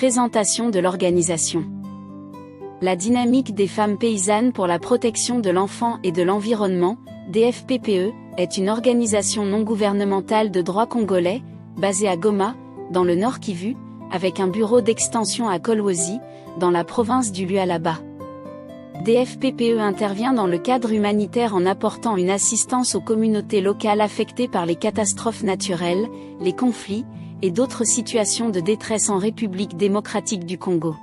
Présentation de l'organisation. La dynamique des femmes paysannes pour la protection de l'enfant et de l'environnement, DFPPE, est une organisation non gouvernementale de droit congolais, basée à Goma, dans le Nord Kivu, avec un bureau d'extension à Kolwezi, dans la province du Lualaba. DFPPE intervient dans le cadre humanitaire en apportant une assistance aux communautés locales affectées par les catastrophes naturelles, les conflits, et d'autres situations de détresse en République démocratique du Congo.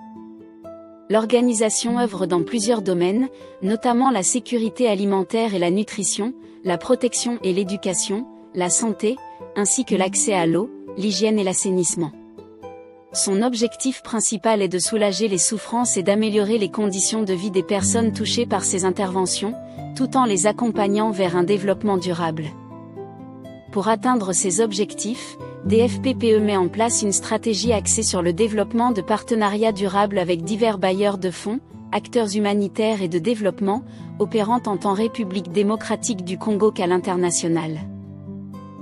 L'organisation œuvre dans plusieurs domaines, notamment la sécurité alimentaire et la nutrition, la protection et l'éducation, la santé, ainsi que l'accès à l'eau, l'hygiène et l'assainissement. Son objectif principal est de soulager les souffrances et d'améliorer les conditions de vie des personnes touchées par ces interventions, tout en les accompagnant vers un développement durable. Pour atteindre ces objectifs, DFPPE met en place une stratégie axée sur le développement de partenariats durables avec divers bailleurs de fonds, acteurs humanitaires et de développement, opérant tant en République démocratique du Congo qu'à l'international.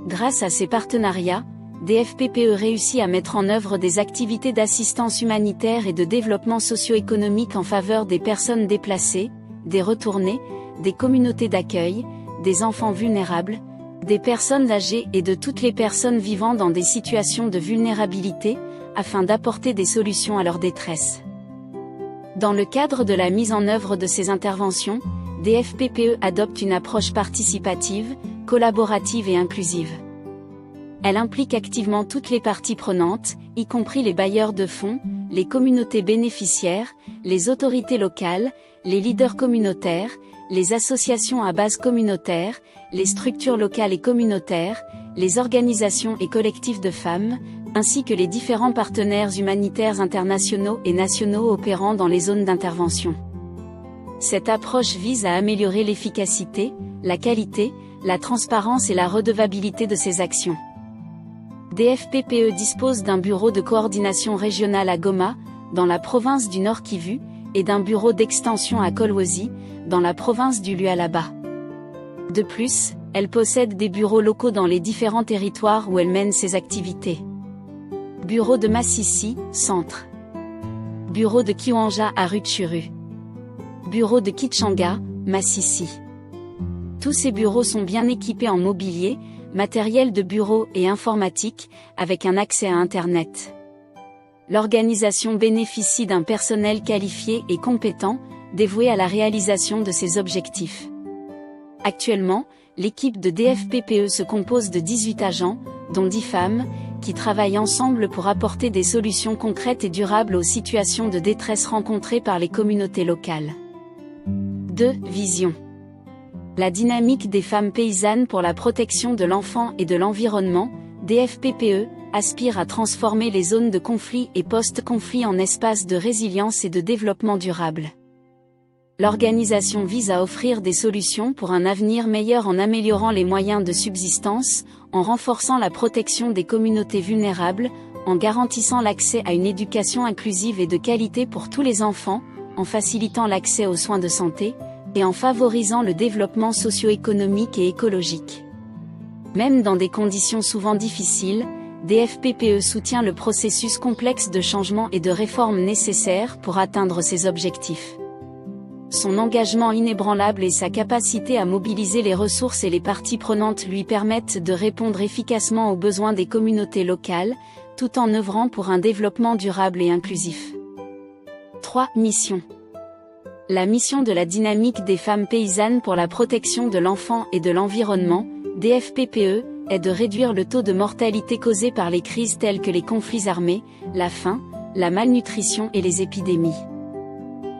Grâce à ces partenariats, DFPPE réussit à mettre en œuvre des activités d'assistance humanitaire et de développement socio-économique en faveur des personnes déplacées, des retournés, des communautés d'accueil, des enfants vulnérables, des personnes âgées et de toutes les personnes vivant dans des situations de vulnérabilité, afin d'apporter des solutions à leur détresse. Dans le cadre de la mise en œuvre de ces interventions, DFPPE adopte une approche participative, collaborative et inclusive. Elle implique activement toutes les parties prenantes, y compris les bailleurs de fonds, les communautés bénéficiaires, les autorités locales, les leaders communautaires, les associations à base communautaire, les structures locales et communautaires, les organisations et collectifs de femmes, ainsi que les différents partenaires humanitaires internationaux et nationaux opérant dans les zones d'intervention. Cette approche vise à améliorer l'efficacité, la qualité, la transparence et la redevabilité de ces actions. DFPPE dispose d'un bureau de coordination régionale à Goma, dans la province du Nord Kivu, et d'un bureau d'extension à Kolwezi, dans la province du Lualaba. De plus, elle possède des bureaux locaux dans les différents territoires où elle mène ses activités. Bureau de Massissi, centre. Bureau de Kiwanja à Rutshuru. Bureau de Kichanga, Massissi. Tous ces bureaux sont bien équipés en mobilier, matériel de bureau et informatique, avec un accès à Internet. L'organisation bénéficie d'un personnel qualifié et compétent, dévoué à la réalisation de ses objectifs. Actuellement, l'équipe de DFPPE se compose de 18 agents, dont 10 femmes, qui travaillent ensemble pour apporter des solutions concrètes et durables aux situations de détresse rencontrées par les communautés locales. 2. Vision. La dynamique des femmes paysannes pour la protection de l'enfant et de l'environnement, DFPPE, aspire à transformer les zones de conflit et post-conflit en espaces de résilience et de développement durable. L'organisation vise à offrir des solutions pour un avenir meilleur en améliorant les moyens de subsistance, en renforçant la protection des communautés vulnérables, en garantissant l'accès à une éducation inclusive et de qualité pour tous les enfants, en facilitant l'accès aux soins de santé, et en favorisant le développement socio-économique et écologique. Même dans des conditions souvent difficiles, DFPPE soutient le processus complexe de changement et de réforme nécessaires pour atteindre ses objectifs. Son engagement inébranlable et sa capacité à mobiliser les ressources et les parties prenantes lui permettent de répondre efficacement aux besoins des communautés locales, tout en œuvrant pour un développement durable et inclusif. 3. Mission. La mission de la dynamique des femmes paysannes pour la protection de l'enfant et de l'environnement, DFPPE, est de réduire le taux de mortalité causé par les crises telles que les conflits armés, la faim, la malnutrition et les épidémies.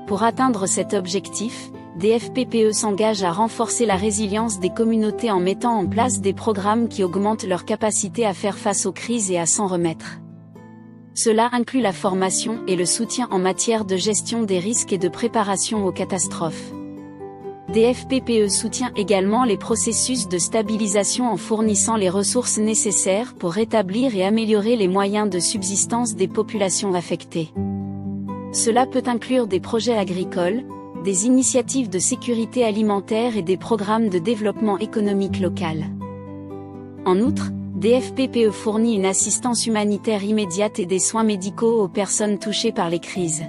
Pour atteindre cet objectif, DFPPE s'engage à renforcer la résilience des communautés en mettant en place des programmes qui augmentent leur capacité à faire face aux crises et à s'en remettre. Cela inclut la formation et le soutien en matière de gestion des risques et de préparation aux catastrophes. DFPPE soutient également les processus de stabilisation en fournissant les ressources nécessaires pour rétablir et améliorer les moyens de subsistance des populations affectées. Cela peut inclure des projets agricoles, des initiatives de sécurité alimentaire et des programmes de développement économique local. En outre, DFPPE fournit une assistance humanitaire immédiate et des soins médicaux aux personnes touchées par les crises.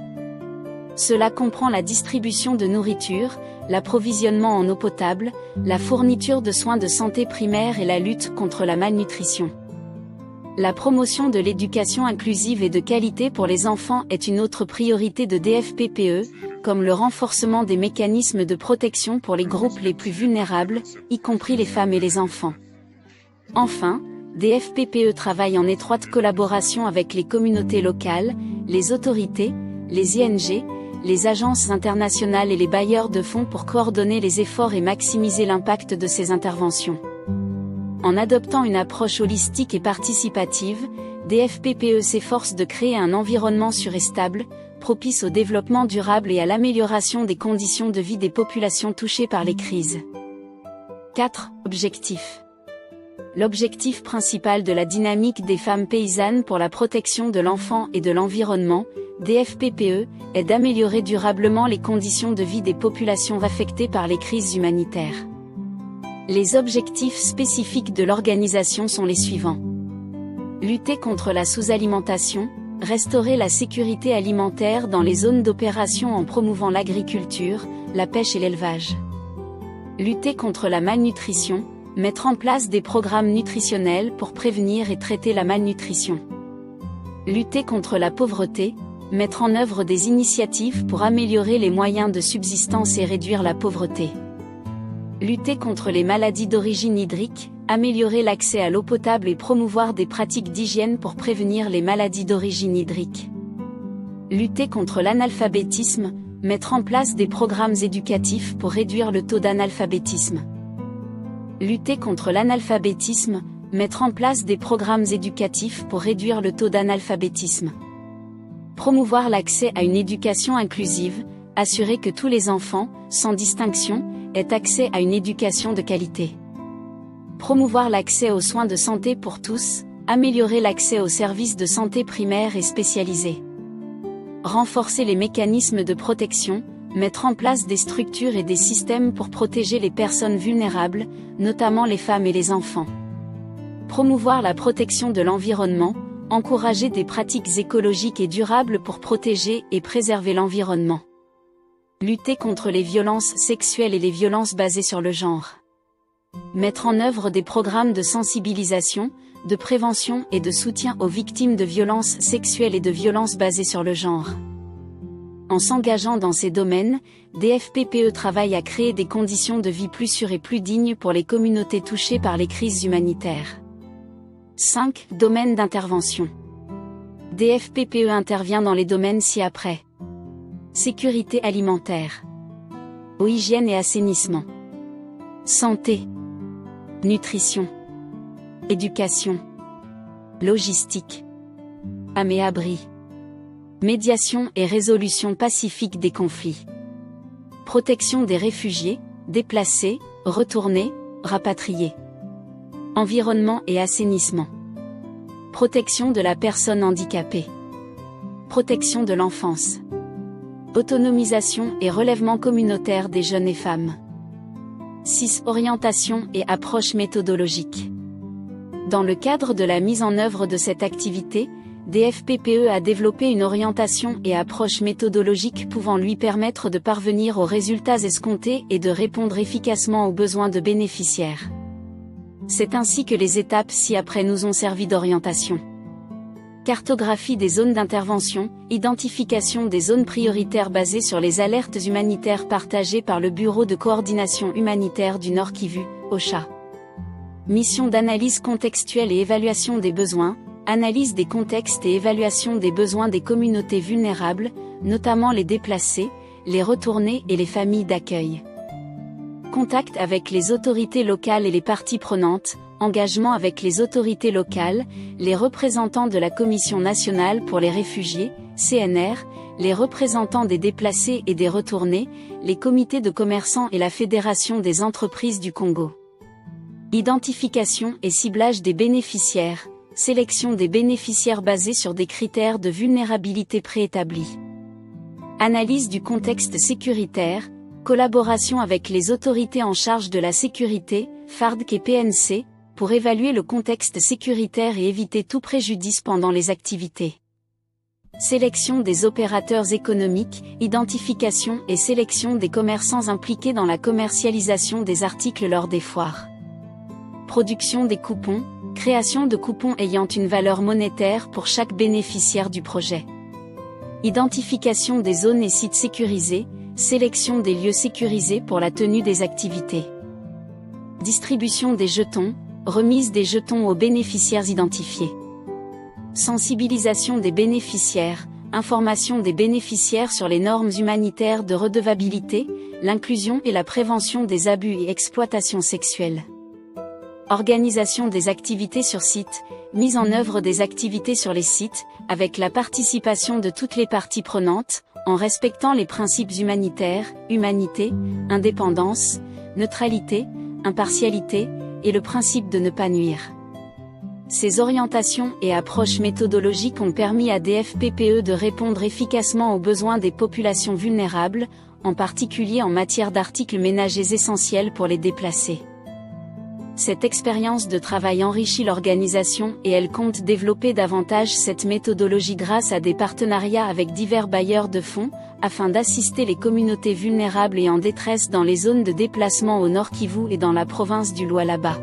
Cela comprend la distribution de nourriture, l'approvisionnement en eau potable, la fourniture de soins de santé primaire et la lutte contre la malnutrition. La promotion de l'éducation inclusive et de qualité pour les enfants est une autre priorité de DFPPE, comme le renforcement des mécanismes de protection pour les groupes les plus vulnérables, y compris les femmes et les enfants. Enfin, DFPPE travaille en étroite collaboration avec les communautés locales, les autorités, les ING, les agences internationales et les bailleurs de fonds pour coordonner les efforts et maximiser l'impact de ces interventions. En adoptant une approche holistique et participative, DFPPE s'efforce de créer un environnement sûr et stable, propice au développement durable et à l'amélioration des conditions de vie des populations touchées par les crises. 4. Objectifs. L'objectif principal de la dynamique des femmes paysannes pour la protection de l'enfant et de l'environnement, DFPPE, est d'améliorer durablement les conditions de vie des populations affectées par les crises humanitaires. Les objectifs spécifiques de l'organisation sont les suivants. Lutter contre la sous-alimentation, restaurer la sécurité alimentaire dans les zones d'opération en promouvant l'agriculture, la pêche et l'élevage. Lutter contre la malnutrition, mettre en place des programmes nutritionnels pour prévenir et traiter la malnutrition. Lutter contre la pauvreté, mettre en œuvre des initiatives pour améliorer les moyens de subsistance et réduire la pauvreté. Lutter contre les maladies d'origine hydrique, améliorer l'accès à l'eau potable et promouvoir des pratiques d'hygiène pour prévenir les maladies d'origine hydrique. Lutter contre l'analphabétisme, mettre en place des programmes éducatifs pour réduire le taux d'analphabétisme. Lutter contre l'analphabétisme, mettre en place des programmes éducatifs pour réduire le taux d'analphabétisme. Promouvoir l'accès à une éducation inclusive, assurer que tous les enfants, sans distinction, aient accès à une éducation de qualité. Promouvoir l'accès aux soins de santé pour tous, améliorer l'accès aux services de santé primaires et spécialisés. Renforcer les mécanismes de protection, mettre en place des structures et des systèmes pour protéger les personnes vulnérables, notamment les femmes et les enfants. Promouvoir la protection de l'environnement, encourager des pratiques écologiques et durables pour protéger et préserver l'environnement. Lutter contre les violences sexuelles et les violences basées sur le genre. Mettre en œuvre des programmes de sensibilisation, de prévention et de soutien aux victimes de violences sexuelles et de violences basées sur le genre. En s'engageant dans ces domaines, DFPPE travaille à créer des conditions de vie plus sûres et plus dignes pour les communautés touchées par les crises humanitaires. 5. Domaines d'intervention. DFPPE intervient dans les domaines ci-après. Sécurité alimentaire. Eau, hygiène et assainissement. Santé. Nutrition. Éducation. Logistique. Abri. Médiation et résolution pacifique des conflits. Protection des réfugiés, déplacés, retournés, rapatriés. Environnement et assainissement. Protection de la personne handicapée. Protection de l'enfance. Autonomisation et relèvement communautaire des jeunes et femmes. 6. Orientation et approche méthodologique. Dans le cadre de la mise en œuvre de cette activité, DFPPE a développé une orientation et approche méthodologique pouvant lui permettre de parvenir aux résultats escomptés et de répondre efficacement aux besoins de bénéficiaires. C'est ainsi que les étapes ci-après nous ont servi d'orientation. Cartographie des zones d'intervention, identification des zones prioritaires basées sur les alertes humanitaires partagées par le Bureau de coordination humanitaire du Nord Kivu, OCHA. Mission d'analyse contextuelle et évaluation des besoins, analyse des contextes et évaluation des besoins des communautés vulnérables, notamment les déplacés, les retournés et les familles d'accueil. Contact avec les autorités locales et les parties prenantes, engagement avec les autorités locales, les représentants de la Commission nationale pour les réfugiés, CNR, les représentants des déplacés et des retournés, les comités de commerçants et la Fédération des entreprises du Congo. Identification et ciblage des bénéficiaires, sélection des bénéficiaires basés sur des critères de vulnérabilité préétablis. Analyse du contexte sécuritaire, collaboration avec les autorités en charge de la sécurité, FARDC et PNC, pour évaluer le contexte sécuritaire et éviter tout préjudice pendant les activités. Sélection des opérateurs économiques, identification et sélection des commerçants impliqués dans la commercialisation des articles lors des foires. Production des coupons, création de coupons ayant une valeur monétaire pour chaque bénéficiaire du projet. Identification des zones et sites sécurisés, sélection des lieux sécurisés pour la tenue des activités. Distribution des jetons, remise des jetons aux bénéficiaires identifiés. Sensibilisation des bénéficiaires, information des bénéficiaires sur les normes humanitaires de redevabilité, l'inclusion et la prévention des abus et exploitations sexuelles. Organisation des activités sur site, mise en œuvre des activités sur les sites, avec la participation de toutes les parties prenantes, en respectant les principes humanitaires, humanité, indépendance, neutralité, impartialité, et le principe de ne pas nuire. Ces orientations et approches méthodologiques ont permis à DFPPE de répondre efficacement aux besoins des populations vulnérables, en particulier en matière d'articles ménagers essentiels pour les déplacés. Cette expérience de travail enrichit l'organisation et elle compte développer davantage cette méthodologie grâce à des partenariats avec divers bailleurs de fonds, afin d'assister les communautés vulnérables et en détresse dans les zones de déplacement au Nord Kivu et dans la province du Lualaba.